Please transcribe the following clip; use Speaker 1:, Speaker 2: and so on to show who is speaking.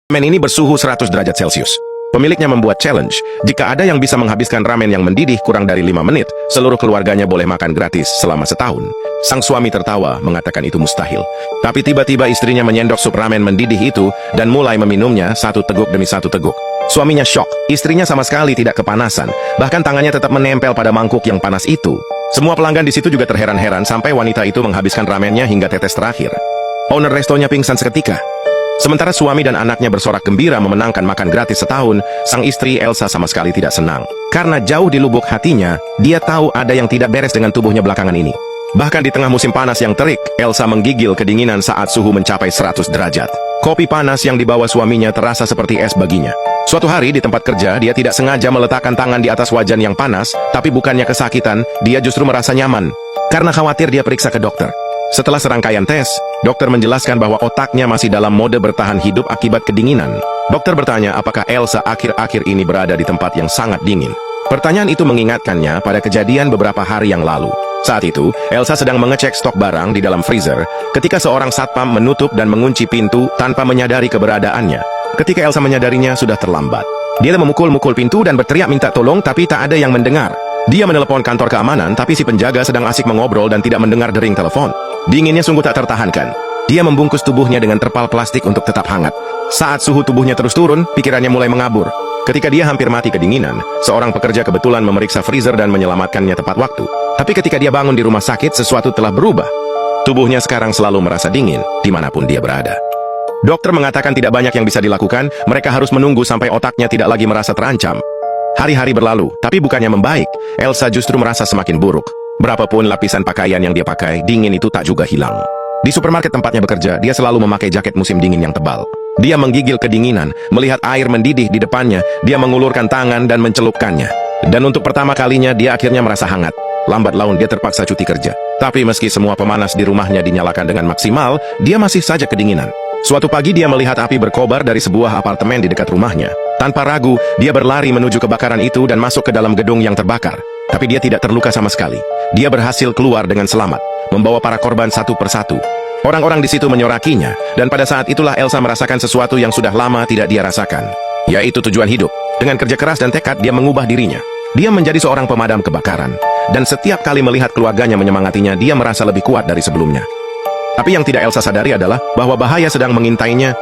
Speaker 1: Ramen ini bersuhu 100 derajat Celcius. Pemiliknya membuat challenge, jika ada yang bisa menghabiskan ramen yang mendidih kurang dari 5 menit, seluruh keluarganya boleh makan gratis selama setahun. Sang suami tertawa, mengatakan itu mustahil. Tapi tiba-tiba istrinya menyendok sup ramen mendidih itu dan mulai meminumnya satu teguk demi satu teguk. Suaminya syok, istrinya sama sekali tidak kepanasan, bahkan tangannya tetap menempel pada mangkuk yang panas itu. Semua pelanggan di situ juga terheran-heran sampai wanita itu menghabiskan ramennya hingga tetes terakhir. Owner restonya pingsan seketika. Sementara suami dan anaknya bersorak gembira memenangkan makan gratis setahun, sang istri Elsa sama sekali tidak senang. Karena jauh di lubuk hatinya, dia tahu ada yang tidak beres dengan tubuhnya belakangan ini. Bahkan di tengah musim panas yang terik, Elsa menggigil kedinginan saat suhu mencapai 100 derajat. Kopi panas yang dibawa suaminya terasa seperti es baginya. Suatu hari di tempat kerja, dia tidak sengaja meletakkan tangan di atas wajan yang panas, tapi bukannya kesakitan, dia justru merasa nyaman. Karena khawatir, dia periksa ke dokter. Setelah serangkaian tes, dokter menjelaskan bahwa otaknya masih dalam mode bertahan hidup akibat kedinginan. Dokter bertanya apakah Elsa akhir-akhir ini berada di tempat yang sangat dingin. Pertanyaan itu mengingatkannya pada kejadian beberapa hari yang lalu. Saat itu, Elsa sedang mengecek stok barang di dalam freezer, ketika seorang satpam menutup dan mengunci pintu tanpa menyadari keberadaannya. Ketika Elsa menyadarinya, sudah terlambat. Dia memukul-mukul pintu dan berteriak minta tolong, tapi tak ada yang mendengar. Dia menelepon kantor keamanan, tapi si penjaga sedang asik mengobrol dan tidak mendengar dering telepon. Dinginnya sungguh tak tertahankan. Dia membungkus tubuhnya dengan terpal plastik untuk tetap hangat. Saat suhu tubuhnya terus turun, pikirannya mulai mengabur. Ketika dia hampir mati kedinginan, seorang pekerja kebetulan memeriksa freezer dan menyelamatkannya tepat waktu. Tapi ketika dia bangun di rumah sakit, sesuatu telah berubah. Tubuhnya sekarang selalu merasa dingin, dimanapun dia berada. Dokter mengatakan tidak banyak yang bisa dilakukan, mereka harus menunggu sampai otaknya tidak lagi merasa terancam. Hari-hari berlalu, tapi bukannya membaik, Elsa justru merasa semakin buruk. Berapapun lapisan pakaian yang dia pakai, dingin itu tak juga hilang. Di supermarket tempatnya bekerja, dia selalu memakai jaket musim dingin yang tebal. Dia menggigil kedinginan, melihat air mendidih di depannya, dia mengulurkan tangan dan mencelupkannya. Dan untuk pertama kalinya, dia akhirnya merasa hangat. Lambat laun dia terpaksa cuti kerja. Tapi meski semua pemanas di rumahnya dinyalakan dengan maksimal, dia masih saja kedinginan. Suatu pagi dia melihat api berkobar dari sebuah apartemen di dekat rumahnya. Tanpa ragu, dia berlari menuju kebakaran itu dan masuk ke dalam gedung yang terbakar. Tapi dia tidak terluka sama sekali. Dia berhasil keluar dengan selamat, membawa para korban satu persatu. Orang-orang di situ menyorakinya, dan pada saat itulah Elsa merasakan sesuatu yang sudah lama tidak dia rasakan, yaitu tujuan hidup. Dengan kerja keras dan tekad, dia mengubah dirinya. Dia menjadi seorang pemadam kebakaran, dan setiap kali melihat keluarganya menyemangatinya, dia merasa lebih kuat dari sebelumnya. Tapi yang tidak Elsa sadari adalah bahwa bahaya sedang mengintainya